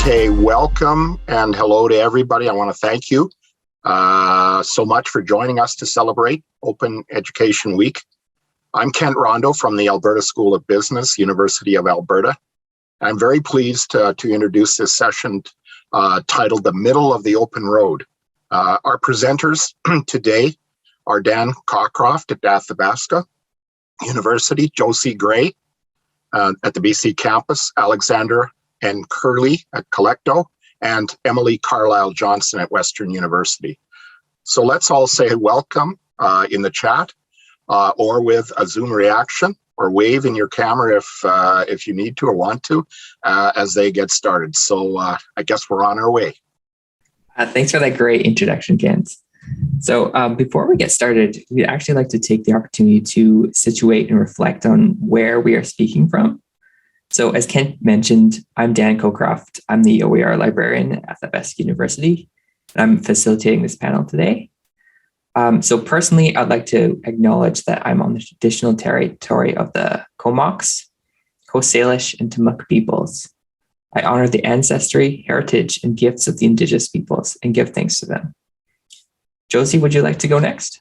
Okay, welcome and hello to everybody. I want to thank you so much for joining us to celebrate Open Education Week. I'm Kent Rondo from the Alberta School of Business, University of Alberta. I'm very pleased to introduce this session titled The Middle of the Open Road. Our presenters today are Dan Cockcroft at Athabasca University, Josie Gray at the BC campus, Alexander and Curley at Colecto, and Emily Carlisle Johnson at Western University. So let's all say welcome in the chat or with a Zoom reaction, or wave in your camera if you need to or want to as they get started. So I guess we're on our way. Thanks for that great introduction, Kent. So before we get started, we'd actually like to take the opportunity to situate and reflect on where we are speaking from. So as Kent mentioned, I'm Dan Cockcroft. I'm the OER librarian at Athabasca University. I'm facilitating this panel today. So personally, I'd like to acknowledge that I'm on the traditional territory of the Comox, Coast Salish, and Timucua peoples. I honor the ancestry, heritage, and gifts of the Indigenous peoples and give thanks to them. Josie, would you like to go next?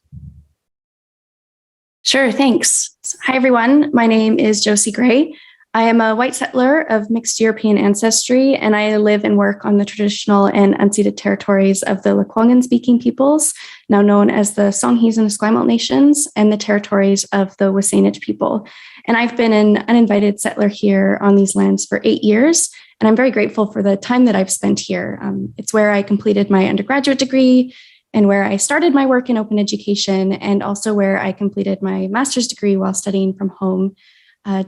Sure, thanks. Hi, everyone. My name is Josie Gray. I am a white settler of mixed European ancestry, and I live and work on the traditional and unceded territories of the Lekwungen-speaking peoples, now known as the Songhees and Esquimalt nations, and the territories of the WSÁNEĆ people. And I've been an uninvited settler here on these lands for 8 years, and I'm very grateful for the time that I've spent here. It's where I completed my undergraduate degree and where I started my work in open education, and also where I completed my master's degree while studying from home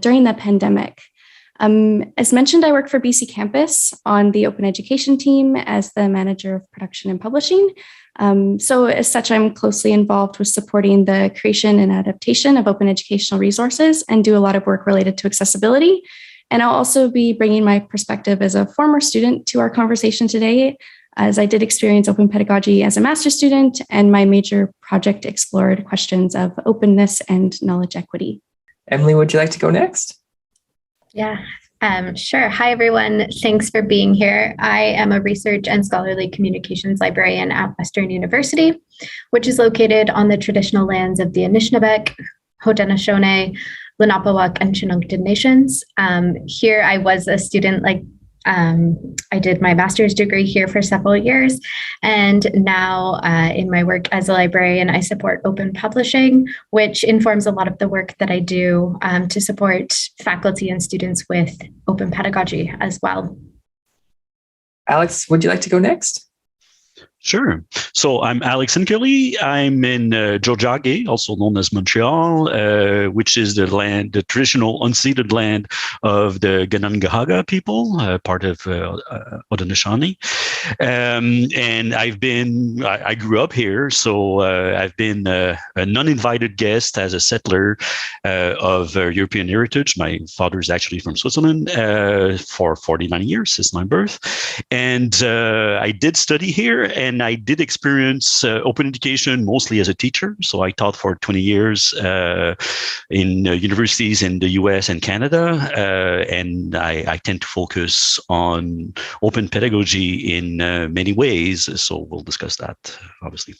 during the pandemic. As mentioned, I work for BC Campus on the open education team as the manager of production and publishing. So as such, I'm closely involved with supporting the creation and adaptation of open educational resources and do a lot of work related to accessibility. And I'll also be bringing my perspective as a former student to our conversation today, as I did experience open pedagogy as a master's student, and my major project explored questions of openness and knowledge equity. Emily, would you like to go next? Yeah, sure. Hi, everyone. Thanks for being here. I am a research and scholarly communications librarian at Western University, which is located on the traditional lands of the Anishinaabeg, Haudenosaunee, Lenape, and Chinooktun nations. Here, I was a student I did my master's degree here for several years, and now in my work as a librarian, I support open publishing, which informs a lot of the work that I do to support faculty and students with open pedagogy as well. Alex, would you like to go next? Sure. So I'm Alex Inkerly. I'm in Tiohtià:ke, also known as Montreal, which is the traditional unceded land of the Kanen'kehá:ka people, part of Haudenosaunee. And I grew up here, so I've been a non-invited guest as a settler of European heritage. My father is actually from Switzerland for 49 years since my birth. And I did study here, and I did experience open education mostly as a teacher. So I taught for 20 years in universities in the US and Canada. And I tend to focus on open pedagogy in many ways. So we'll discuss that, obviously.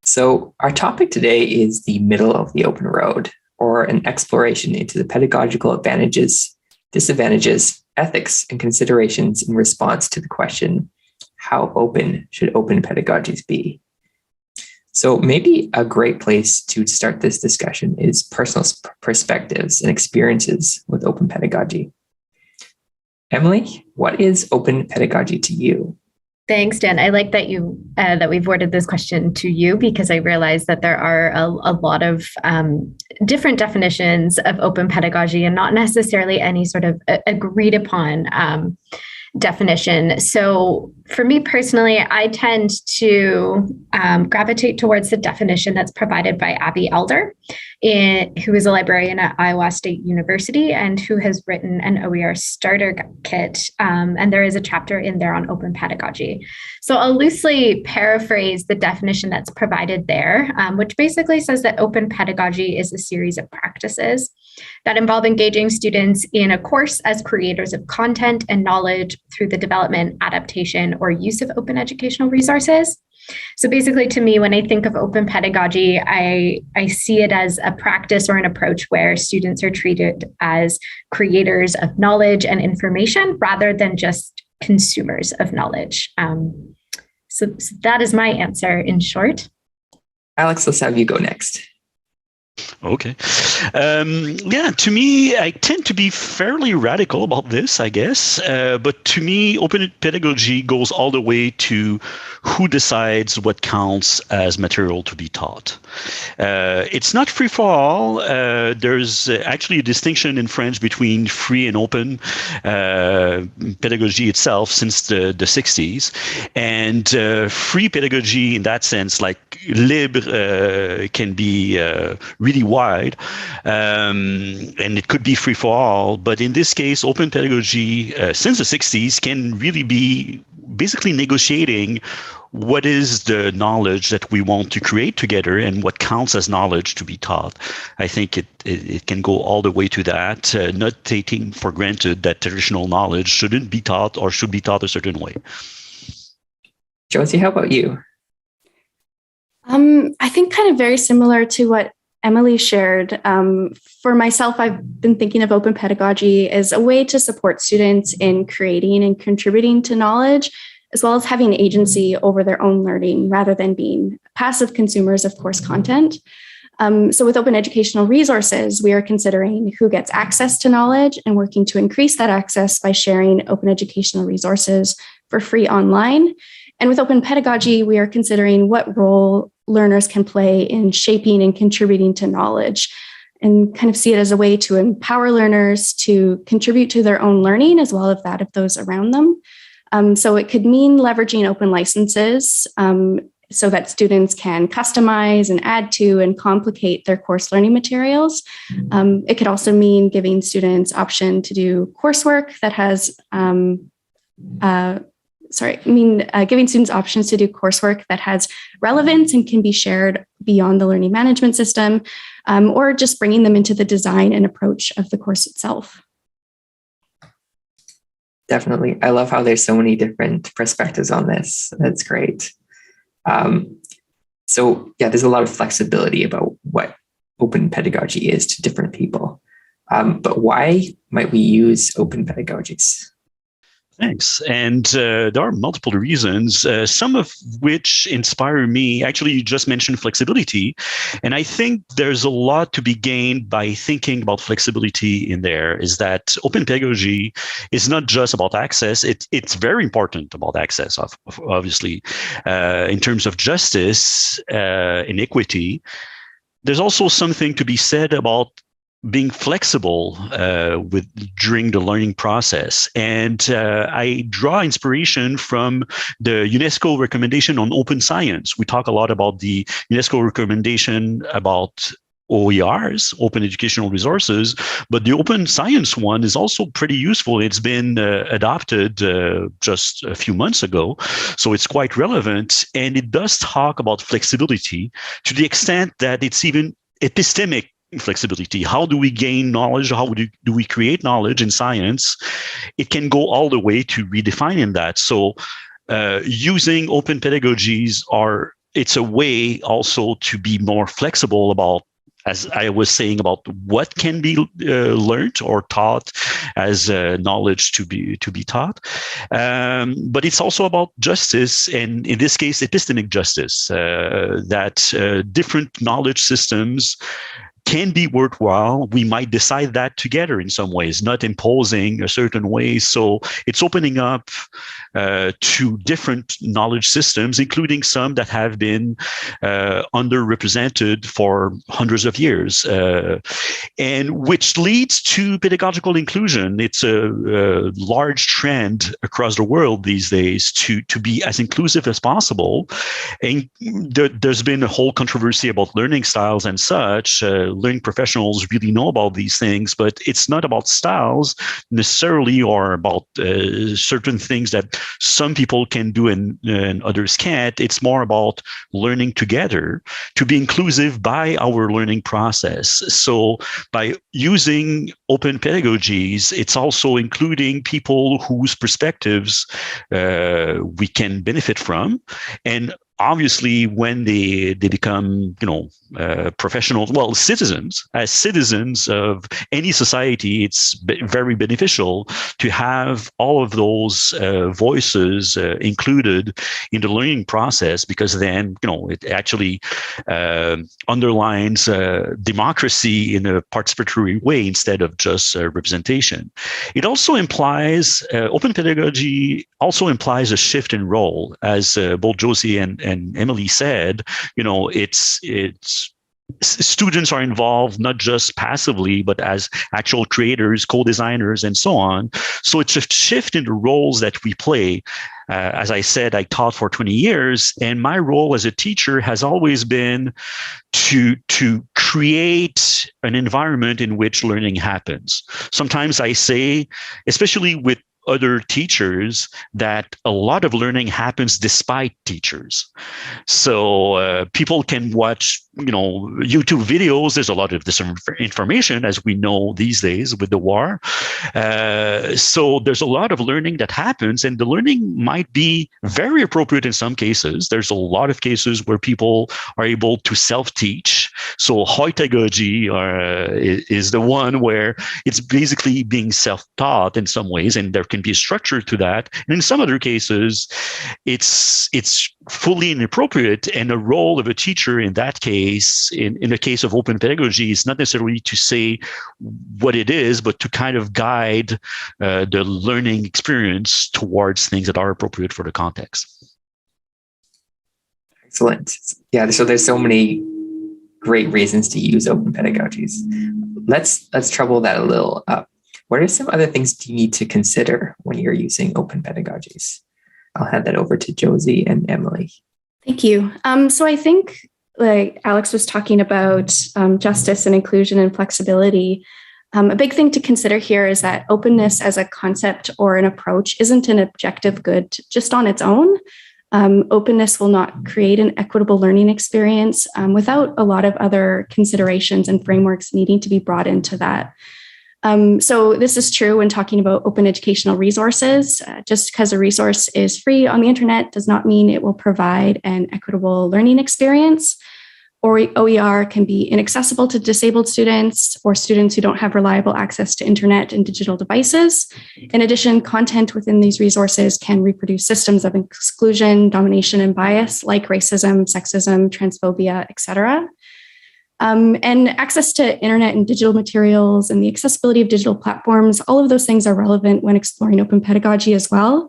So our topic today is the middle of the open road, or an exploration into the pedagogical advantages, disadvantages, ethics, and considerations in response to the question, how open should open pedagogies be? So maybe a great place to start this discussion is personal perspectives and experiences with open pedagogy. Emily, what is open pedagogy to you? Thanks, Dan. I like that that we've worded this question to you, because I realize that there are a lot of different definitions of open pedagogy and not necessarily any sort of agreed upon definition. So for me personally, I tend to gravitate towards the definition that's provided by Abby Elder, who is a librarian at Iowa State University and who has written an OER starter kit. And there is a chapter in there on open pedagogy. So I'll loosely paraphrase the definition that's provided there, which basically says that open pedagogy is a series of practices that involve engaging students in a course as creators of content and knowledge through the development, adaptation, or use of open educational resources. So basically, to me, when I think of open pedagogy, I see it as a practice or an approach where students are treated as creators of knowledge and information rather than just consumers of knowledge. So that is my answer in short. Alex, let's have you go next. Okay. To me, I tend to be fairly radical about this, I guess. But to me, open pedagogy goes all the way to who decides what counts as material to be taught. It's not free for all. There's actually a distinction in French between free and open pedagogy itself since the 60s. And free pedagogy in that sense, like libre, can be really wide, and it could be free for all. But in this case, open pedagogy since the 60s can really be basically negotiating what is the knowledge that we want to create together and what counts as knowledge to be taught. I think it can go all the way to that, not taking for granted that traditional knowledge shouldn't be taught or should be taught a certain way. Josie, how about you? I think kind of very similar to what Emily shared. For myself, I've been thinking of open pedagogy as a way to support students in creating and contributing to knowledge, as well as having agency over their own learning rather than being passive consumers of course content. So with open educational resources, we are considering who gets access to knowledge and working to increase that access by sharing open educational resources for free online. And with open pedagogy, we are considering what role learners can play in shaping and contributing to knowledge, and kind of see it as a way to empower learners to contribute to their own learning as well as that of those around them. So it could mean leveraging open licenses so that students can customize and add to and complicate their course learning materials. It could also mean giving students option to do coursework that has giving students options to do coursework that has relevance and can be shared beyond the learning management system, or just bringing them into the design and approach of the course itself. Definitely. I love how there's so many different perspectives on this. That's great. There's a lot of flexibility about what open pedagogy is to different people. But why might we use open pedagogies? Thanks. And there are multiple reasons, some of which inspire me. Actually, you just mentioned flexibility. And I think there's a lot to be gained by thinking about flexibility in there, is that open pedagogy is not just about access. It's very important about access, obviously, in terms of justice and equity. There's also something to be said about being flexible during the learning process. And I draw inspiration from the UNESCO recommendation on open science. We talk a lot about the UNESCO recommendation about OERs, open educational resources, but the open science one is also pretty useful. It's been adopted just a few months ago, so it's quite relevant. And it does talk about flexibility to the extent that it's even epistemic flexibility. How do we gain knowledge? How do we create knowledge in science? It can go all the way to redefining that. So using open pedagogies it's a way also to be more flexible about, as I was saying, about what can be learned or taught as knowledge to be taught. But it's also about justice, and in this case, epistemic justice, that different knowledge systems can be worthwhile. We might decide that together in some ways, not imposing a certain way. So it's opening up to different knowledge systems, including some that have been underrepresented for hundreds of years, and which leads to pedagogical inclusion. It's a large trend across the world these days to be as inclusive as possible. And there's been a whole controversy about learning styles and such. learning professionals really know about these things, but it's not about styles necessarily, or about certain things that some people can do and others can't. It's more about learning together to be inclusive by our learning process. So by using open pedagogies, it's also including people whose perspectives we can benefit from. And obviously, when they become, professional, citizens, as citizens of any society, it's very beneficial to have all of those voices included in the learning process, because then, it actually underlines democracy in a participatory way instead of just representation. It also implies, open pedagogy also implies a shift in role, as both Josie and Emily said. It's students are involved not just passively, but as actual creators, co-designers, and so on. So it's a shift in the roles that we play. As I said, I taught for 20 years, and my role as a teacher has always been to create an environment in which learning happens. Sometimes I say, especially with other teachers, that a lot of learning happens despite teachers. So people can watch, YouTube videos. There's a lot of disinformation, as we know these days with the war. So there's a lot of learning that happens, and the learning might be very appropriate in some cases. There's a lot of cases where people are able to self-teach. So Hoitagogy is the one where it's basically being self-taught in some ways, and there can be a structure to that. And in some other cases, it's fully inappropriate, and the role of a teacher in that case, in the case of open pedagogy, is not necessarily to say what it is, but to kind of guide the learning experience towards things that are appropriate for the context. Excellent. Yeah, so there's so many great reasons to use open pedagogies. Let's trouble that a little up. What are some other things do you need to consider when you're using open pedagogies? I'll hand that over to Josie and Emily. Thank you. So I think, like Alex was talking about, justice and inclusion and flexibility. A big thing to consider here is that openness as a concept or an approach isn't an objective good just on its own. Openness will not create an equitable learning experience without a lot of other considerations and frameworks needing to be brought into that. So this is true when talking about open educational resources. Just because a resource is free on the internet does not mean it will provide an equitable learning experience. Or OER can be inaccessible to disabled students or students who don't have reliable access to internet and digital devices. In addition, content within these resources can reproduce systems of exclusion, domination, and bias like racism, sexism, transphobia, etc. And access to internet and digital materials and the accessibility of digital platforms, all of those things are relevant when exploring open pedagogy as well.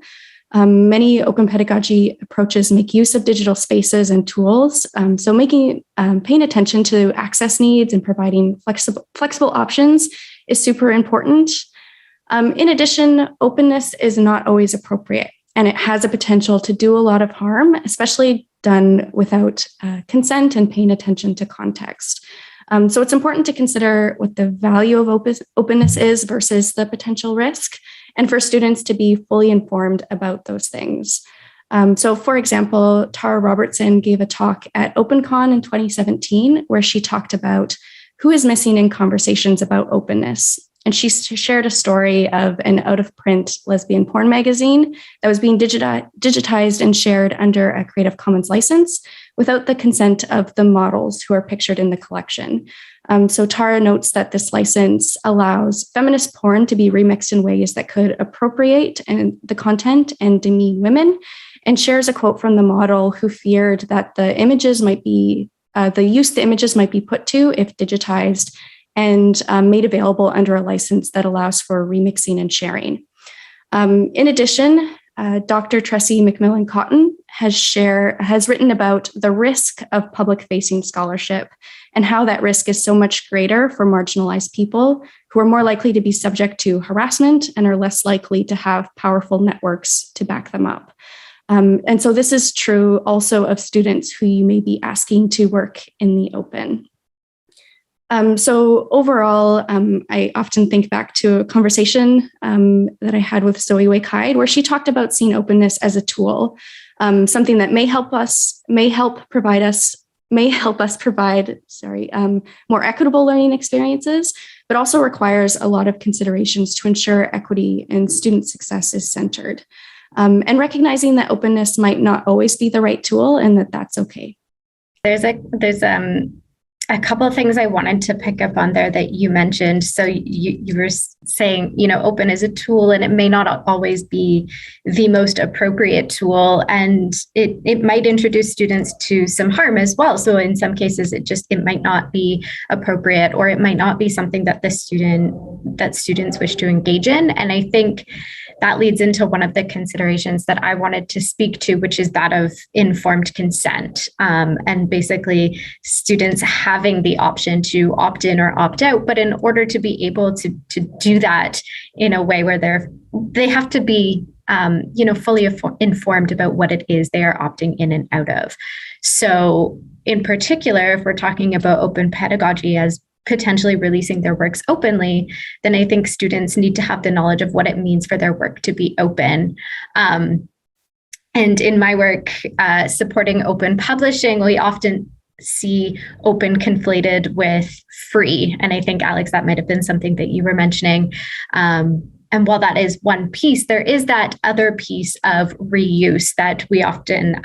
Many open pedagogy approaches make use of digital spaces and tools. So paying attention to access needs and providing flexible options is super important. In addition, openness is not always appropriate, and it has a potential to do a lot of harm, especially done without consent and paying attention to context. So it's important to consider what the value of openness is versus the potential risk, and for students to be fully informed about those things. So for example, Tara Robertson gave a talk at OpenCon in 2017, where she talked about who is missing in conversations about openness. And she shared a story of an out-of-print lesbian porn magazine that was being digitized and shared under a Creative Commons license without the consent of the models who are pictured in the collection. So Tara notes that this license allows feminist porn to be remixed in ways that could appropriate the content and demean women, and shares a quote from the model who feared that the images might be put to if digitized and made available under a license that allows for remixing and sharing. In addition, Dr. Tressie McMillan Cotton has written about the risk of public-facing scholarship and how that risk is so much greater for marginalized people who are more likely to be subject to harassment and are less likely to have powerful networks to back them up. And so this is true also of students who you may be asking to work in the open. So overall, I often think back to a conversation that I had with Zoe Wake-Hyde, where she talked about seeing openness as a tool, something that may help us provide more equitable learning experiences, but also requires a lot of considerations to ensure equity and student success is centered. And recognizing that openness might not always be the right tool, and that that's okay. There's a couple of things I wanted to pick up on there that you mentioned. So you were saying, open is a tool, and it may not always be the most appropriate tool, and it might introduce students to some harm as well. So in some cases, it might not be appropriate, or it might not be something that students wish to engage in. And I think that leads into one of the considerations that I wanted to speak to, which is that of informed consent, and basically students having the option to opt in or opt out. But in order to be able to do that in a way where they have to be fully informed about what it is they are opting in and out of. So in particular, if we're talking about open pedagogy as potentially releasing their works openly, then I think students need to have the knowledge of what it means for their work to be open. And in my work supporting open publishing, we often see open conflated with free. And I think, Alex, that might have been something that you were mentioning. And while that is one piece, there is that other piece of reuse that we often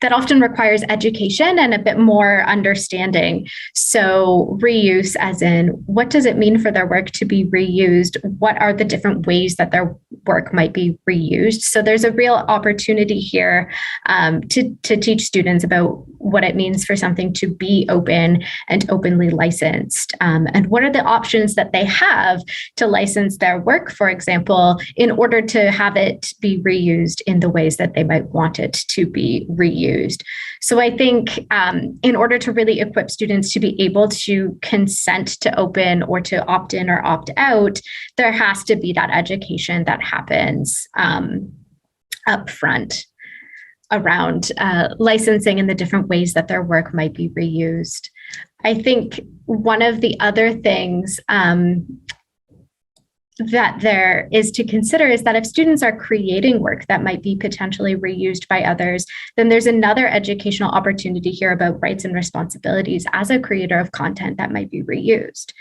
that often requires education and a bit more understanding. So reuse, as in, what does it mean for their work to be reused? What are the different ways that their work might be reused? So there's a real opportunity here to teach students about what it means for something to be open and openly licensed. And what are the options that they have to license their work, for example, in order to have it be reused in the ways that they might want it to be reused. So I think in order to really equip students to be able to consent to open or to opt in or opt out, there has to be that education that happens up front around licensing and the different ways that their work might be reused. I think one of the other things that there is to consider is that if students are creating work that might be potentially reused by others, then there's another educational opportunity here about rights and responsibilities as a creator of content that might be reused.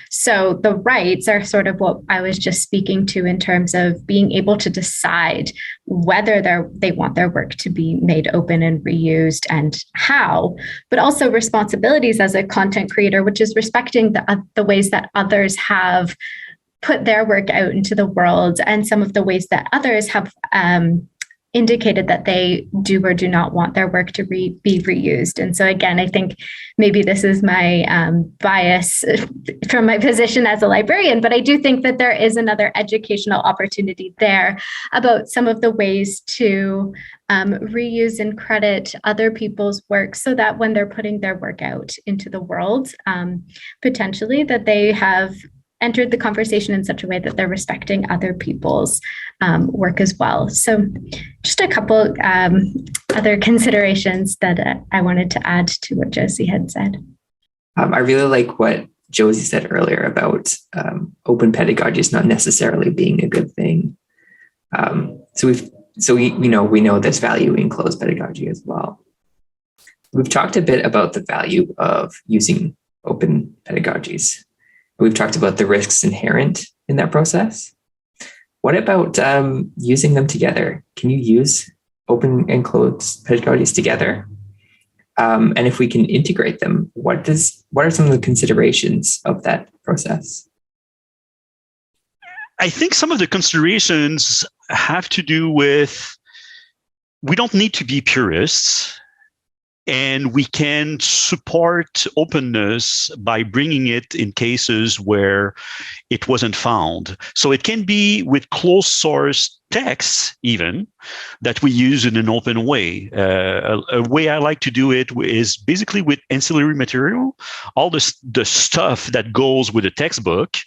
So the rights are sort of what I was just speaking to in terms of being able to decide whether they want their work to be made open and reused and how, but also responsibilities as a content creator, which is respecting the ways that others have put their work out into the world and some of the ways that others have indicated that they do or do not want their work to be reused. And so again, I think maybe this is my bias from my position as a librarian, but I do think that there is another educational opportunity there about some of the ways to reuse and credit other people's work so that when they're putting their work out into the world, potentially that they have entered the conversation in such a way that they're respecting other people's work as well. So just a couple other considerations that I wanted to add to what Josie had said. I really like what Josie said earlier about open pedagogy is not necessarily being a good thing. So we know there's value in closed pedagogy as well. We've talked a bit about the value of using open pedagogies. We've talked about the risks inherent in that process. What about using them together? Can you use open and closed pedagogies together? And if we can integrate them, what are some of the considerations of that process? I think some of the considerations have to do with, we don't need to be purists. And we can support openness by bringing it in cases where it wasn't found. So it can be with closed source texts even that we use in an open way. A way I like to do it is basically with ancillary material, all the stuff that goes with a textbook.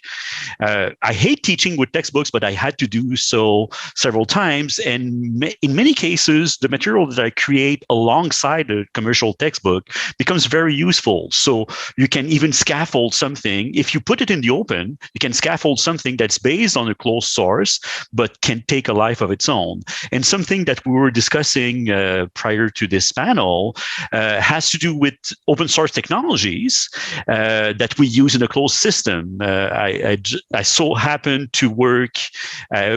I hate teaching with textbooks, but I had to do so several times. And in many cases, the material that I create alongside a commercial textbook becomes very useful. So you can even scaffold something. If you put it in the open, you can scaffold something that's based on a closed source, but can take a life of its own. And something that we were discussing prior to this panel has to do with open source technologies that we use in a closed system. I so happen to work,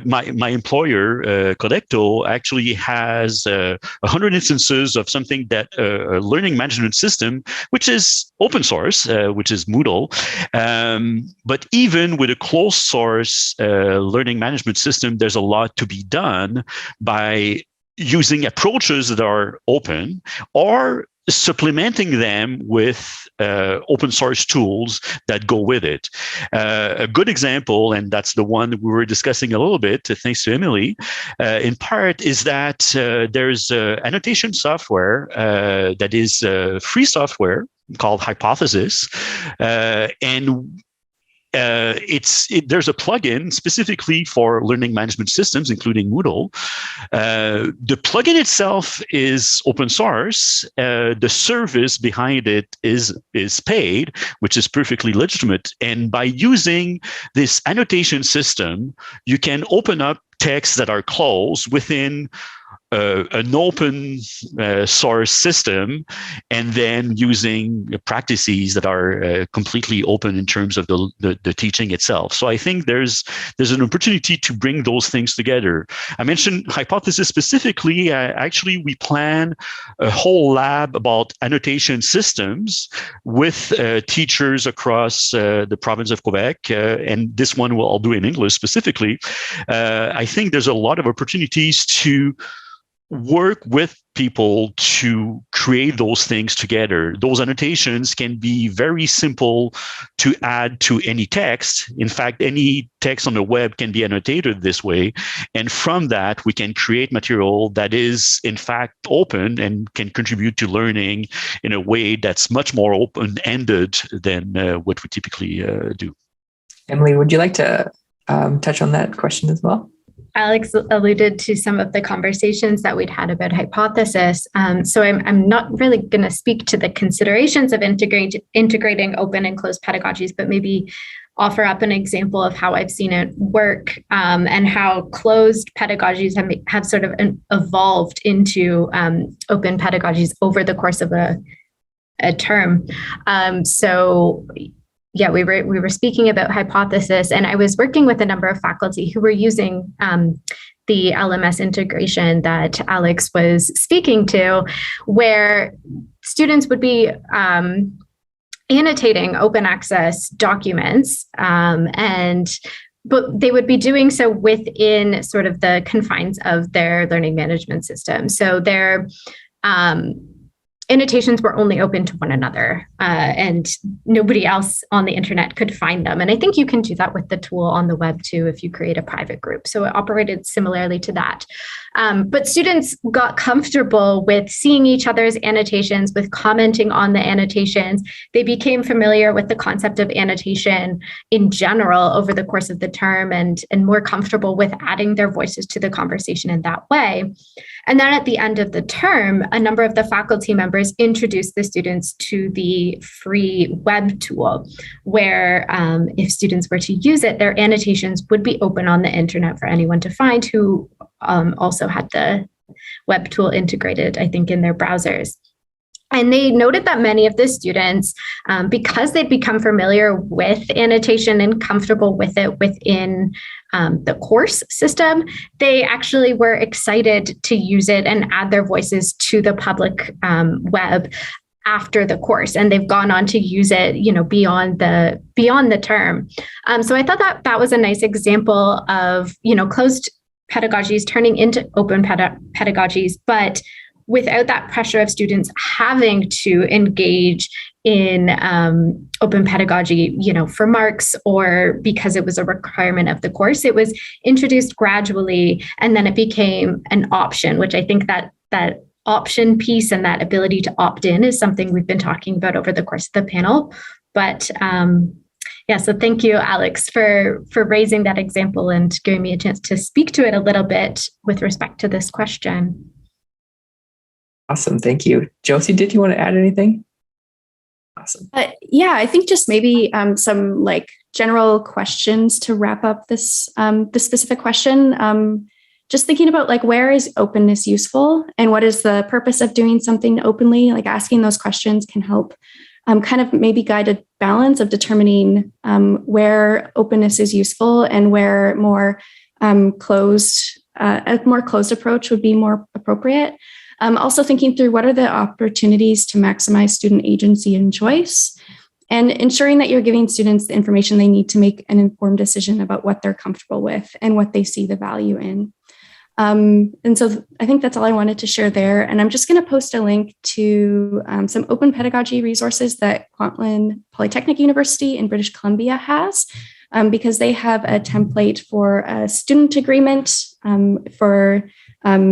my employer, Codecto, actually has 100 instances of something that a learning management system, which is open source, which is Moodle. But even with a closed source learning management system, there's a lot to be done by using approaches that are open or supplementing them with open source tools that go with it. A good example, and that's the one we were discussing a little bit, thanks to Emily, in part, is that there's annotation software that is free software called Hypothesis, and there's a plugin specifically for learning management systems, including Moodle. The plugin itself is open source. The service behind it is paid, which is perfectly legitimate. And by using this annotation system, you can open up texts that are closed within an open source system, and then using practices that are completely open in terms of the teaching itself. So I think there's an opportunity to bring those things together. I mentioned Hypothesis specifically. Actually, we plan a whole lab about annotation systems with teachers across the province of Quebec, and this one I'll do in English specifically. I think there's a lot of opportunities to work with people to create those things together. Those annotations can be very simple to add to any text. In fact, any text on the web can be annotated this way. And from that, we can create material that is, in fact, open and can contribute to learning in a way that's much more open-ended than what we typically do. Emily, would you like to touch on that question as well? Alex alluded to some of the conversations that we'd had about Hypothesis. So I'm not really going to speak to the considerations of integrating open and closed pedagogies, but maybe offer up an example of how I've seen it work, and how closed pedagogies have sort of evolved into open pedagogies over the course of a term. Yeah, we were speaking about Hypothesis, and I was working with a number of faculty who were using the LMS integration that Alex was speaking to, where students would be annotating open access documents, but they would be doing so within sort of the confines of their learning management system. So their annotations were only open to one another, and nobody else on the internet could find them. And I think you can do that with the tool on the web too, if you create a private group. So it operated similarly to that. But students got comfortable with seeing each other's annotations, with commenting on the annotations. They became familiar with the concept of annotation in general over the course of the term, and more comfortable with adding their voices to the conversation in that way. And then at the end of the term, a number of the faculty members introduced the students to the free web tool, where if students were to use it, their annotations would be open on the internet for anyone to find, who also had the web tool integrated, I think, in their browsers. And they noted that many of the students, because they'd become familiar with annotation and comfortable with it within the course system, they actually were excited to use it and add their voices to the public web after the course. And they've gone on to use it, beyond the term. So I thought that was a nice example of, closed pedagogies turning into open pedagogies, but without that pressure of students having to engage in open pedagogy, for marks or because it was a requirement of the course. It was introduced gradually, and then it became an option, which I think that option piece and that ability to opt in is something we've been talking about over the course of the panel. But so thank you, Alex, for raising that example and giving me a chance to speak to it a little bit with respect to this question. Awesome. Thank you. Josie, did you want to add anything? Awesome. I think just maybe some general questions to wrap up this specific question. Just thinking about where is openness useful and what is the purpose of doing something openly? Asking those questions can help kind of maybe guide a balance of determining where openness is useful and where more closed, a more closed approach would be more appropriate. Also thinking through what are the opportunities to maximize student agency and choice, and ensuring that you're giving students the information they need to make an informed decision about what they're comfortable with and what they see the value in. And so I think that's all I wanted to share there. And I'm just going to post a link to some open pedagogy resources that Kwantlen Polytechnic University in British Columbia has, because they have a template for a student agreement for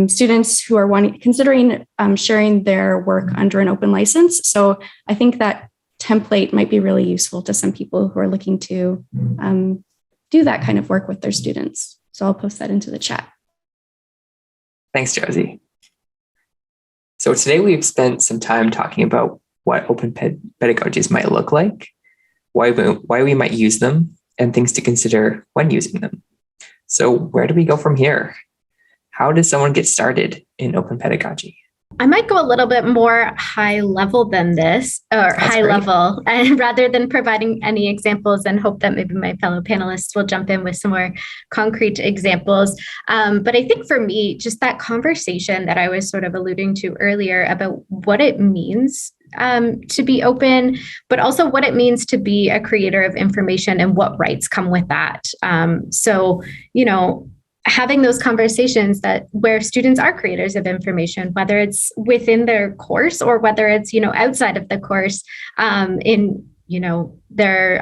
students who are considering sharing their work under an open license. So I think that template might be really useful to some people who are looking to do that kind of work with their students. So I'll post that into the chat. Thanks, Josie. So today we've spent some time talking about what open pedagogies might look like, why we might use them, and things to consider when using them. So where do we go from here? How does someone get started in open pedagogy? I might go a little bit more high level than this, or That's high great. level, and rather than providing any examples, and hope that maybe my fellow panelists will jump in with some more concrete examples. But I think for me, just that conversation that I was sort of alluding to earlier about what it means to be open, but also what it means to be a creator of information and what rights come with that. Having those conversations where students are creators of information, whether it's within their course or whether it's, outside of the course, in, their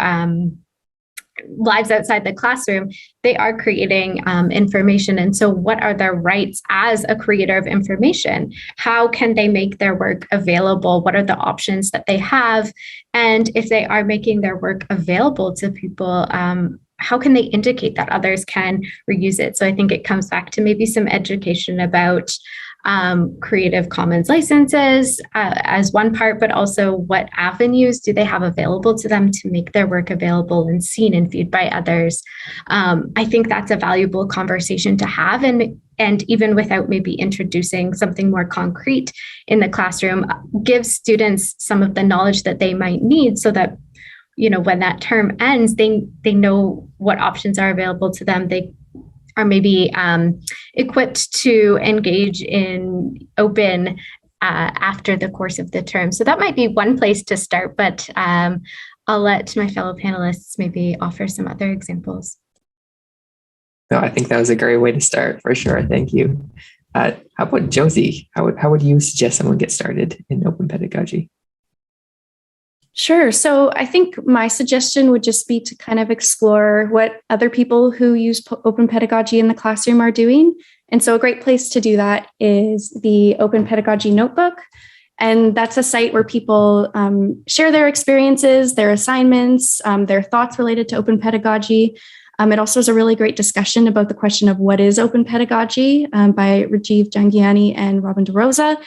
lives outside the classroom, they are creating information. And so what are their rights as a creator of information? How can they make their work available? What are the options that they have? And if they are making their work available to people, how can they indicate that others can reuse it? So I think it comes back to maybe some education about Creative Commons licenses as one part, but also what avenues do they have available to them to make their work available and seen and viewed by others. I think that's a valuable conversation to have, and even without maybe introducing something more concrete in the classroom, gives students some of the knowledge that they might need so that when that term ends, they know what options are available to them. They are maybe equipped to engage in open after the course of the term. So that might be one place to start, but I'll let my fellow panelists maybe offer some other examples. No, I think that was a great way to start for sure. Thank you. How about Josie? How would you suggest someone get started in open pedagogy? Sure. So I think my suggestion would just be to kind of explore what other people who use open pedagogy in the classroom are doing. And so a great place to do that is the Open Pedagogy Notebook. And that's a site where people share their experiences, their assignments, their thoughts related to open pedagogy. It also is a really great discussion about the question of what is open pedagogy by Rajiv Jangiani and Robin DeRosa.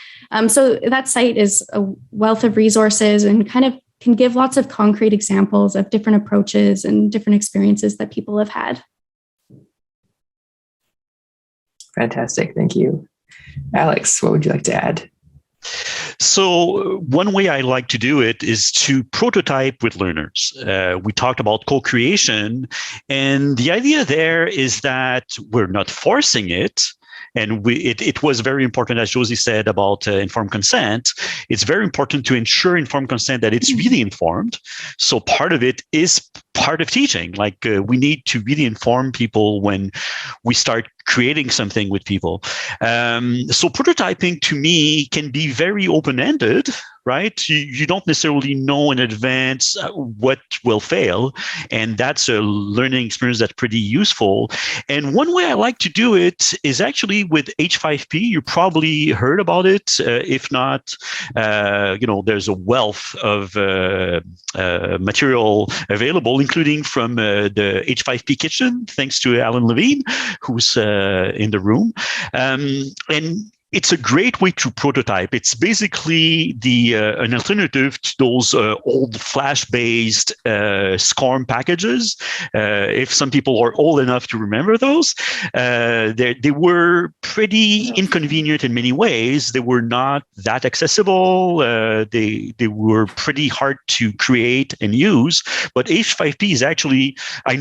So that site is a wealth of resources and kind of can give lots of concrete examples of different approaches and different experiences that people have had. Fantastic. Thank you. Alex, what would you like to add? So one way I like to do it is to prototype with learners. We talked about co-creation, and the idea there is that we're not forcing it. And it was very important, as Josie said, about informed consent. It's very important to ensure informed consent that it's really informed. So part of it is part of teaching. Like we need to really inform people when we start creating something with people. So prototyping to me can be very open-ended, right? You don't necessarily know in advance what will fail. And that's a learning experience that's pretty useful. And one way I like to do it is actually with H5P. You probably heard about it. If not, there's a wealth of material available, including from the H5P Kitchen, thanks to Alan Levine, who's in the room. And it's a great way to prototype. It's basically an alternative to those old Flash-based SCORM packages. If some people are old enough to remember those, they were pretty inconvenient in many ways. They were not that accessible. They were pretty hard to create and use. But H5P is actually, I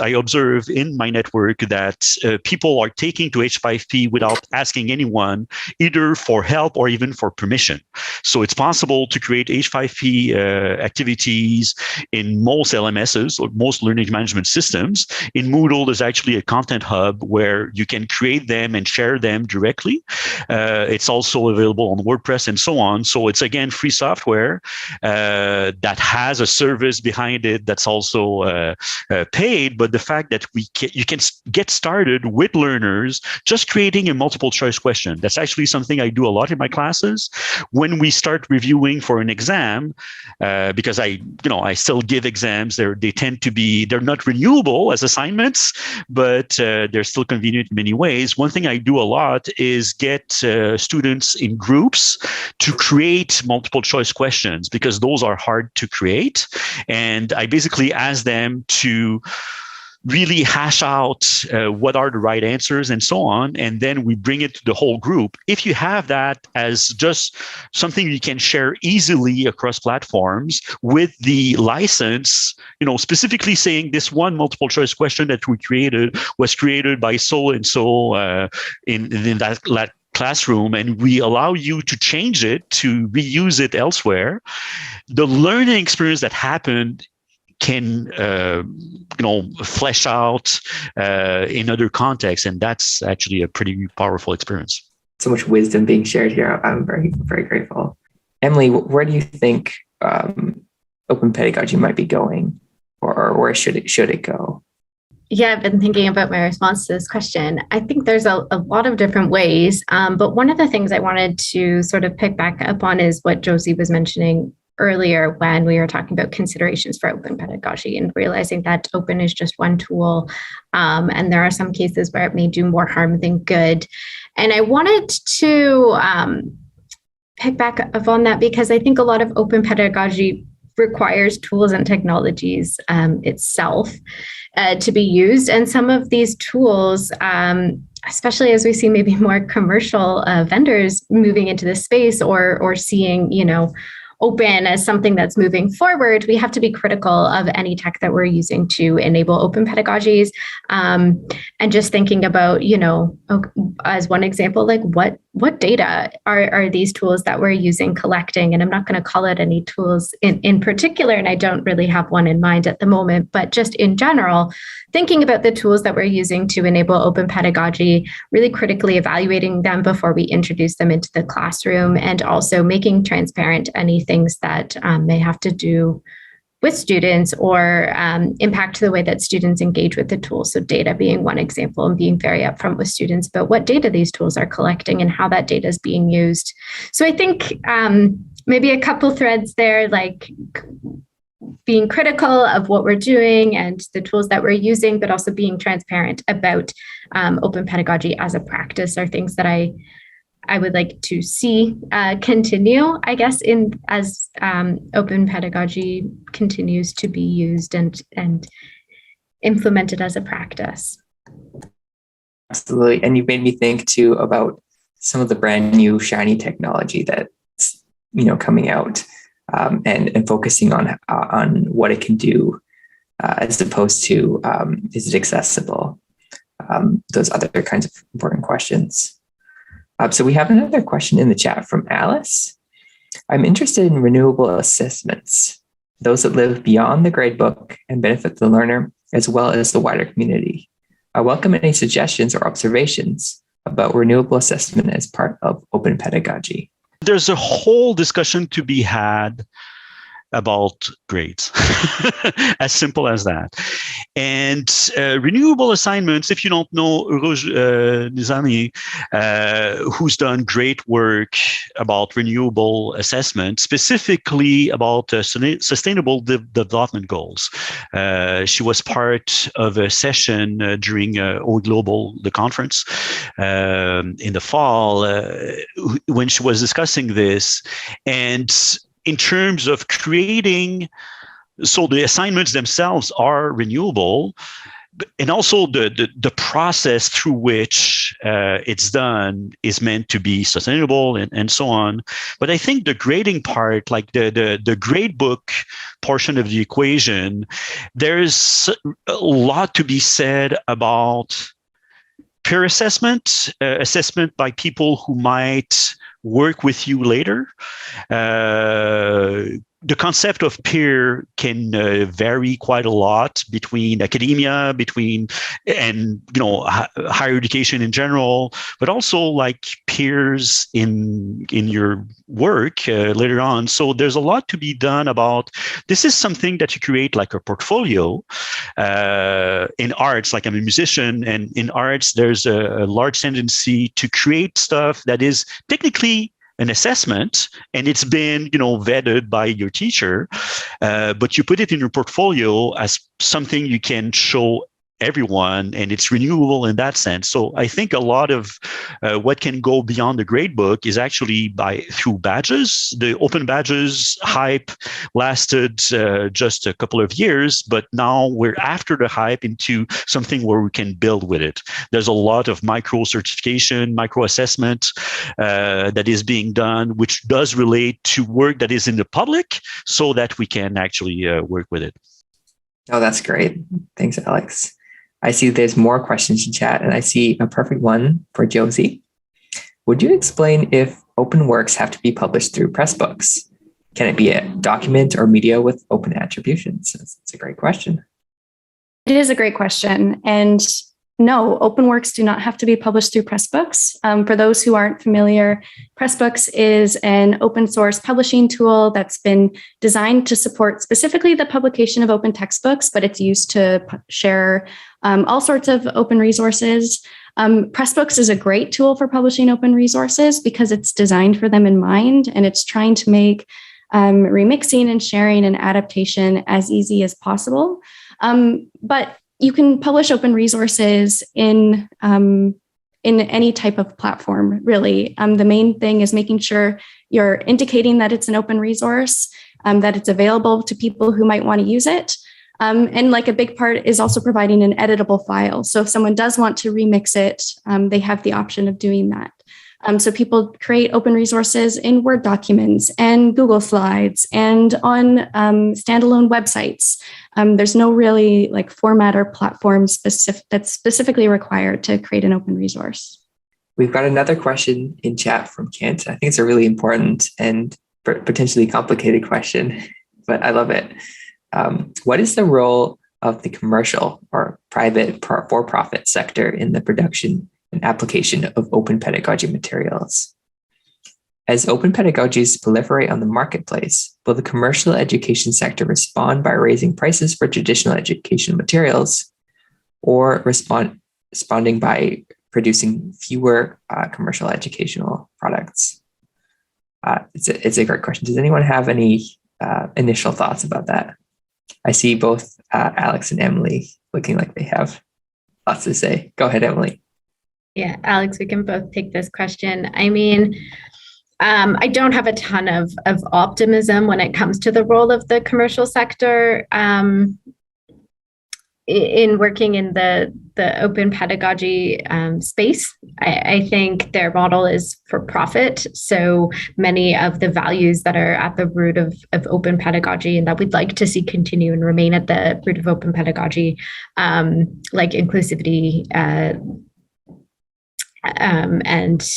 observe in my network that people are taking to H5P without asking anyone, either for help or even for permission. So it's possible to create H5P activities in most LMSs or most learning management systems. In Moodle, there's actually a content hub where you can create them and share them directly. It's also available on WordPress and so on. So it's, again, free software that has a service behind it that's also paid. But the fact that you can get started with learners just creating a multiple choice question. That's actually something I do a lot in my classes. When we start reviewing for an exam, because I still give exams, they tend to be, they're not renewable as assignments, but they're still convenient in many ways. One thing I do a lot is get students in groups to create multiple choice questions, because those are hard to create. And I basically ask them to really hash out what are the right answers and so on. And then we bring it to the whole group. If you have that as just something you can share easily across platforms with the license, specifically saying this one multiple choice question that we created was created by so and so in that classroom, and we allow you to change it, to reuse it elsewhere, the learning experience that happened can flesh out in other contexts, and that's actually a pretty powerful experience. So much wisdom being shared here. I'm very, very grateful. Emily, where do you think open pedagogy might be going, or where should it go? Yeah, I've been thinking about my response to this question. I think there's a lot of different ways, but one of the things I wanted to sort of pick back up on is what Josie was mentioning earlier when we were talking about considerations for open pedagogy and realizing that open is just one tool. And there are some cases where it may do more harm than good. And I wanted to pick back up on that because I think a lot of open pedagogy requires tools and technologies itself to be used. And some of these tools, especially as we see maybe more commercial vendors moving into this space or seeing, open as something that's moving forward, we have to be critical of any tech that we're using to enable open pedagogies. And just thinking about, as one example, like what data are these tools that we're using collecting? And I'm not going to call it any tools in particular, and I don't really have one in mind at the moment, but just in general, thinking about the tools that we're using to enable open pedagogy, really critically evaluating them before we introduce them into the classroom, and also making transparent any things that may have to do with students or impact the way that students engage with the tools. So data being one example, and being very upfront with students about what data these tools are collecting and how that data is being used. So I think maybe a couple threads there, like being critical of what we're doing and the tools that we're using, but also being transparent about open pedagogy as a practice are things that I would like to see continue, I guess, as open pedagogy continues to be used and implemented as a practice. Absolutely. And you made me think too about some of the brand new shiny technology that's coming out and focusing on what it can do as opposed to is it accessible? Those other kinds of important questions. So we have another question in the chat from Alice. I'm interested in renewable assessments. those that live beyond the gradebook and benefit the learner, as well as the wider community. I welcome any suggestions or observations about renewable assessment as part of open pedagogy. There's a whole discussion to be had about grades, as simple as that. And renewable assignments, if you don't know Rouge Nizami, who's done great work about renewable assessment, specifically about sustainable development goals. She was part of a session during O Global, the conference, in the fall, when she was discussing this. And in terms of creating, so the assignments themselves are renewable, and also the process through which it's done is meant to be sustainable and so on. But I think the grading part, like the grade book portion of the equation, there's a lot to be said about peer assessment, assessment by people who might work with you later. The concept of peer can vary quite a lot between academia, and higher education in general, but also like peers in your work later on. So there's a lot to be done about. This is something that you create like a portfolio in arts. Like I'm a musician, and in arts there's a large tendency to create stuff that is technically an assessment, and it's been, vetted by your teacher, but you put it in your portfolio as something you can show everyone, and it's renewable in that sense. So I think a lot of what can go beyond the grade book is actually through badges. The open badges hype lasted just a couple of years, but now we're after the hype into something where we can build with it. There's a lot of micro certification, micro assessment that is being done, which does relate to work that is in the public, so that we can actually work with it. Oh, that's great. Thanks, Alex. I see there's more questions in chat, and I see a perfect one for Josie. Would you explain if open works have to be published through Pressbooks? Can it be a document or media with open attributions? It's a great question. It is a great question. And no, open works do not have to be published through Pressbooks. For those who aren't familiar, Pressbooks is an open source publishing tool that's been designed to support specifically the publication of open textbooks, but it's used to share all sorts of open resources. Pressbooks is a great tool for publishing open resources because it's designed for them in mind, and it's trying to make remixing and sharing and adaptation as easy as possible. But you can publish open resources in any type of platform, really. The main thing is making sure you're indicating that it's an open resource, that it's available to people who might want to use it. And like a big part is also providing an editable file. So if someone does want to remix it, they have the option of doing that. So people create open resources in Word documents and Google Slides and on standalone websites. There's no really like format or platform that's specifically required to create an open resource. We've got another question in chat from Kent. I think it's a really important and potentially complicated question, but I love it. What is the role of the commercial or private for-profit sector in the production and application of open pedagogy materials? As open pedagogies proliferate on the marketplace, will the commercial education sector respond by raising prices for traditional educational materials, or responding by producing fewer commercial educational products? It's a great question. Does anyone have any initial thoughts about that? I see both Alex and Emily looking like they have lots to say. Go ahead, Emily. Yeah, Alex, we can both take this question. I mean, I don't have a ton of optimism when it comes to the role of the commercial sector in working in the open pedagogy space. I think their model is for profit. So many of the values that are at the root of open pedagogy and that we'd like to see continue and remain at the root of open pedagogy, like inclusivity, and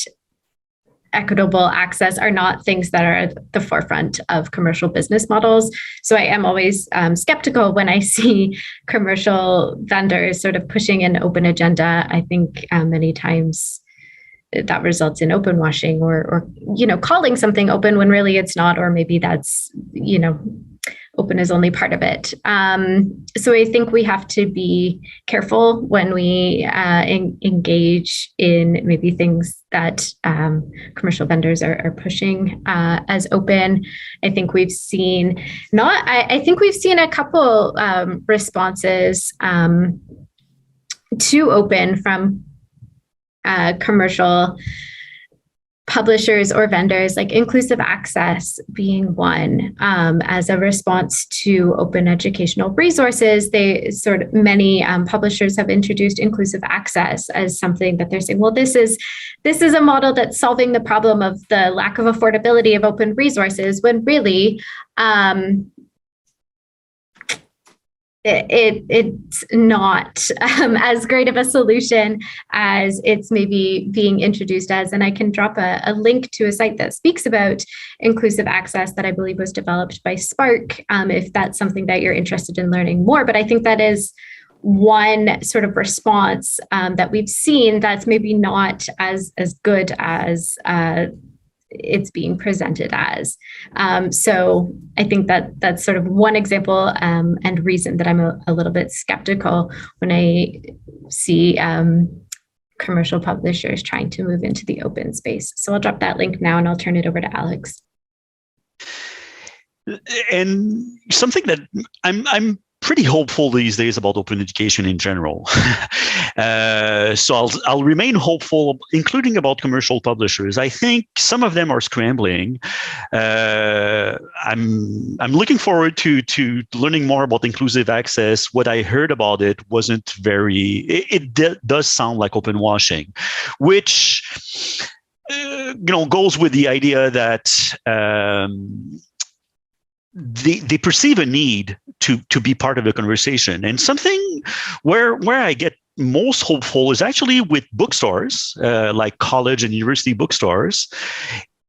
equitable access are not things that are at the forefront of commercial business models. So I am always skeptical when I see commercial vendors sort of pushing an open agenda. I think many times that results in open washing or calling something open when really it's not, or maybe that's, open is only part of it. So I think we have to be careful when we engage in maybe things that commercial vendors are pushing as open. I think we've seen a couple responses to open from commercial publishers or vendors, like Inclusive Access being one, as a response to open educational resources. Many publishers have introduced Inclusive Access as something that they're saying, well, this is a model that's solving the problem of the lack of affordability of open resources, when really it's not as great of a solution as it's maybe being introduced as. And I can drop a link to a site that speaks about Inclusive Access that I believe was developed by Spark, if that's something that you're interested in learning more. But I think that is one sort of response that we've seen that's maybe not as good as it's being presented as. So I think that that's sort of one example and reason that I'm a little bit skeptical when I see commercial publishers trying to move into the open space. So I'll drop that link now and I'll turn it over to Alex. And something that I'm pretty hopeful these days about open education in general. So I'll remain hopeful, including about commercial publishers. I think some of them are scrambling. I'm looking forward to learning more about inclusive access. What I heard about it wasn't very. It does sound like open washing, which goes with the idea that. They perceive a need to be part of the conversation, and something where I get most hopeful is actually with bookstores, like college and university bookstores,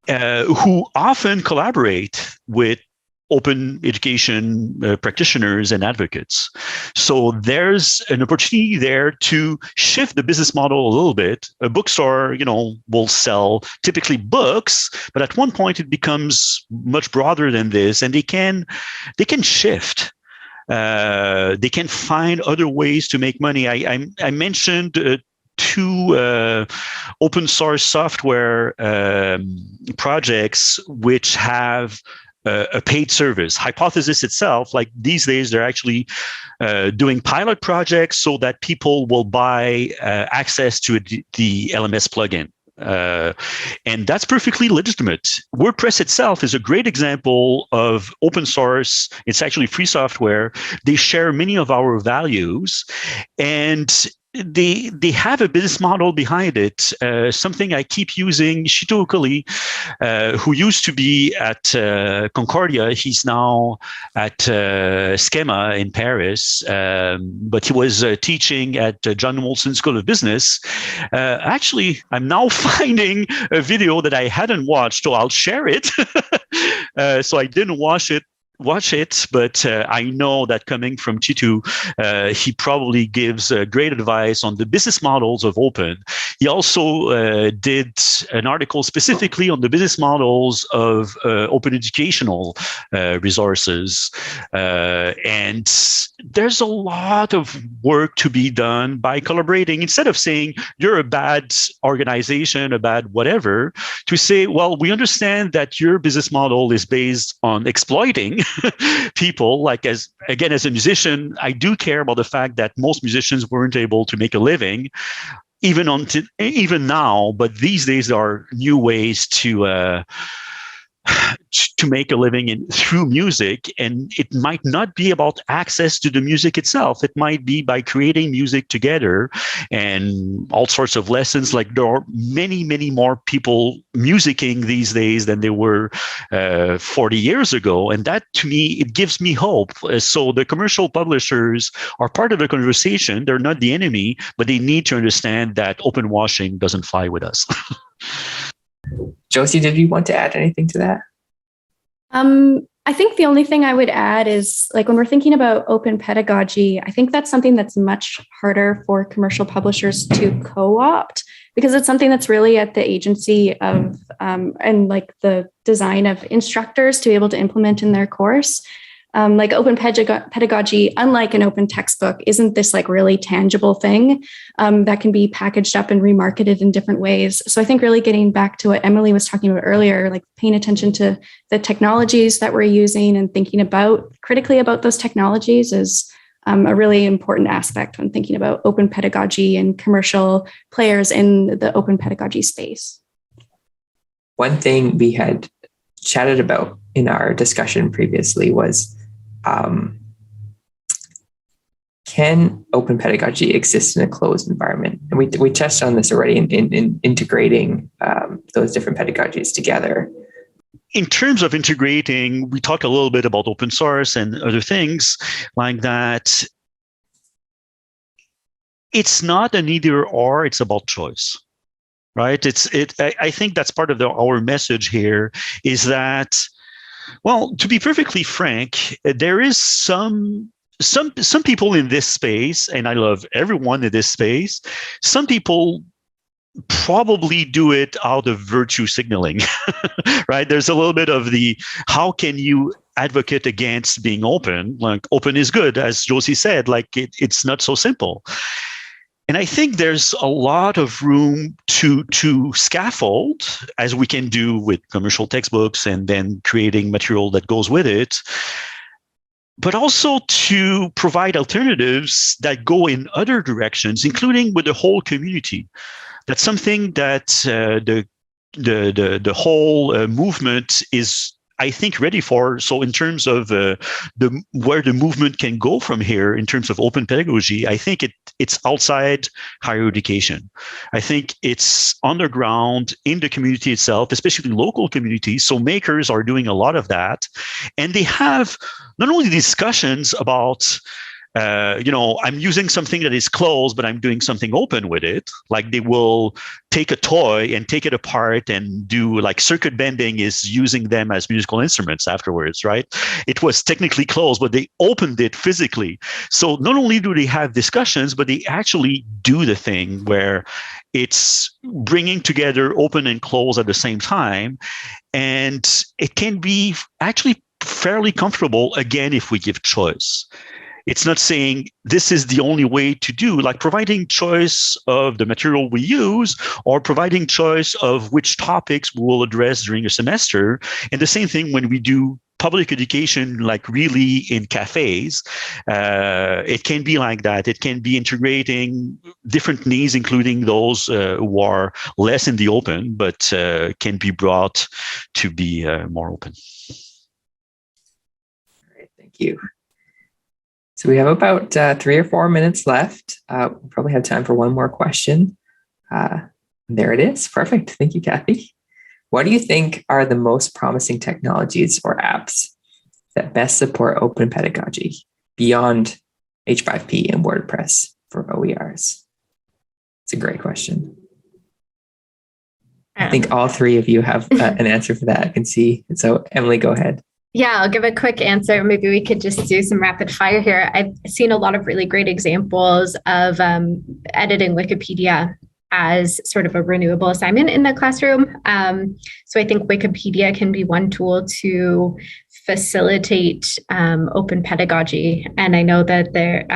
who often collaborate with open education practitioners and advocates. So there's an opportunity there to shift the business model a little bit. A bookstore, will sell typically books, but at one point it becomes much broader than this, and they can shift. They can find other ways to make money. I mentioned two open source software projects which have a paid service. Hypothesis itself, like these days, they're actually doing pilot projects so that people will buy access to the LMS plugin. And that's perfectly legitimate. WordPress itself is a great example of open source. It's actually free software. They share many of our values, and they have a business model behind it. Something I keep using, Shito Okoli, who used to be at Concordia. He's now at Schema in Paris, but he was teaching at John Molson School of Business. Actually, I'm now finding a video that I hadn't watched, so I'll share it. So I didn't watch it, but I know that coming from Chitu, he probably gives great advice on the business models of open. He also did an article specifically on the business models of open educational resources. And there's a lot of work to be done by collaborating. Instead of saying you're a bad organization, a bad whatever, to say, well, we understand that your business model is based on exploiting people. Like, as a musician, I do care about the fact that most musicians weren't able to make a living, even now. But these days there are new ways to make a living through music, and it might not be about access to the music itself. It might be by creating music together and all sorts of lessons. Like, there are many, many more people musicking these days than there were 40 years ago, and that, to me, it gives me hope. So the commercial publishers are part of the conversation. They're not the enemy, but they need to understand that open washing doesn't fly with us. Josie, did you want to add anything to that? I think the only thing I would add is like when we're thinking about open pedagogy, I think that's something that's much harder for commercial publishers to co-opt because it's something that's really at the agency of and like the design of instructors to be able to implement in their course. Like open pedagogy, unlike an open textbook, isn't this like really tangible thing that can be packaged up and remarketed in different ways. So I think really getting back to what Emily was talking about earlier, like paying attention to the technologies that we're using and thinking about critically about those technologies is a really important aspect when thinking about open pedagogy and commercial players in the open pedagogy space. One thing we had chatted about in our discussion previously was can open pedagogy exist in a closed environment? And we touched on this already in integrating those different pedagogies together. In terms of integrating, we talked a little bit about open source and other things like that. It's not an either or, it's about choice. Right? I think that's part of our message here is that, well, to be perfectly frank, there is some people in this space, and I love everyone in this space. Some people probably do it out of virtue signaling, right? There's a little bit of the, how can you advocate against being open? Like open is good, as Josie said, like it's not so simple. And I think there's a lot of room to scaffold, as we can do with commercial textbooks and then creating material that goes with it, but also to provide alternatives that go in other directions, including with the whole community. That's something that the whole movement is, I think, ready for. So in terms of where the movement can go from here in terms of open pedagogy, I think it's outside higher education. I think it's underground in the community itself, especially local communities. So makers are doing a lot of that. And they have not only discussions about I'm using something that is closed, but I'm doing something open with it. Like they will take a toy and take it apart and do like circuit bending is using them as musical instruments afterwards, right? It was technically closed, but they opened it physically. So not only do they have discussions, but they actually do the thing where it's bringing together open and closed at the same time. And it can be actually fairly comfortable, again, if we give choice. It's not saying this is the only way to do, like providing choice of the material we use or providing choice of which topics we will address during a semester. And the same thing when we do public education, like really in cafes, it can be like that. It can be integrating different needs, including those who are less in the open, but can be brought to be more open. All right, thank you. So we have about 3 or 4 minutes left. We'll probably have time for one more question. There it is. Perfect. Thank you, Kathy. What do you think are the most promising technologies or apps that best support open pedagogy beyond H5P and WordPress for OERs? It's a great question. I think all three of you have an answer for that. I can see. So Emily, go ahead. Yeah, I'll give a quick answer. Maybe we could just do some rapid fire here. I've seen a lot of really great examples of editing Wikipedia as sort of a renewable assignment in the classroom. So I think Wikipedia can be one tool to facilitate open pedagogy. And I know that there,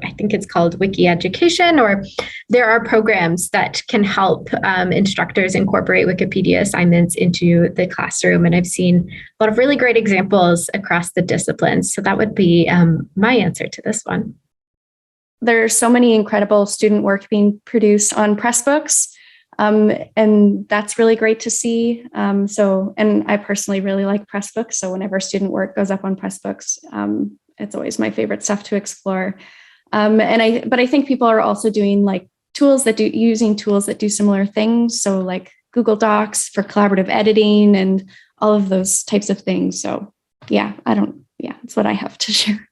I think it's called Wiki Education, or there are programs that can help instructors incorporate Wikipedia assignments into the classroom. And I've seen a lot of really great examples across the disciplines. So that would be my answer to this one. There's so many incredible student work being produced on Pressbooks. And that's really great to see. And I personally really like Pressbooks. So whenever student work goes up on Pressbooks, it's always my favorite stuff to explore. But I think people are also doing like using tools that do similar things. So like Google Docs for collaborative editing and all of those types of things. So that's what I have to share.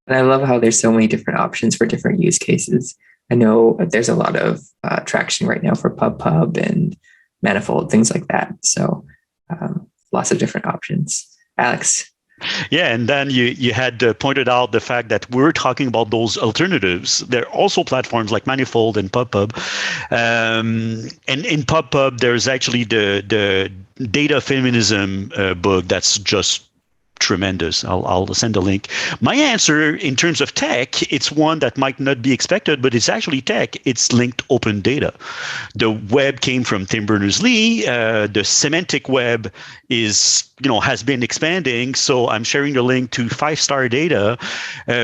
And I love how there's so many different options for different use cases. I know there's a lot of traction right now for PubPub and Manifold, things like that. So lots of different options. Alex. Yeah, and then you had pointed out the fact that we're talking about those alternatives. There are also platforms like Manifold and PubPub. And in PubPub, there's actually the Data Feminism book that's just tremendous. I'll send a link. My answer in terms of tech, it's one that might not be expected, but it's actually tech. It's linked open data. The web came from Tim Berners-Lee. The semantic web has been expanding. So I'm sharing the link to 5-star data,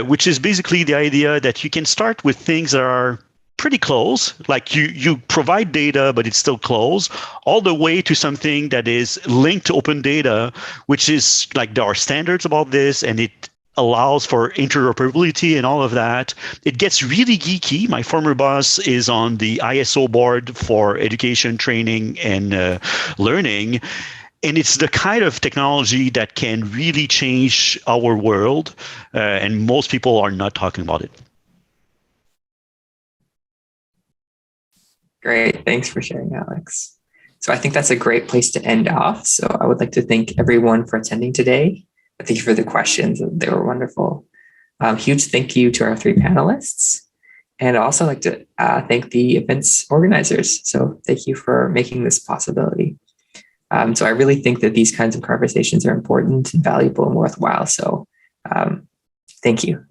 which is basically the idea that you can start with things that are pretty close, like you provide data, but it's still closed, all the way to something that is linked to open data, which is like there are standards about this, and it allows for interoperability and all of that. It gets really geeky. My former boss is on the ISO board for education, training, and learning. And it's the kind of technology that can really change our world, and most people are not talking about it. Great. Thanks for sharing, Alex. So I think that's a great place to end off. So I would like to thank everyone for attending today. Thank you for the questions. They were wonderful. Huge thank you to our 3 panelists. And I'd also like to thank the event's organizers. So thank you for making this possibility. So I really think that these kinds of conversations are important and valuable and worthwhile. So thank you.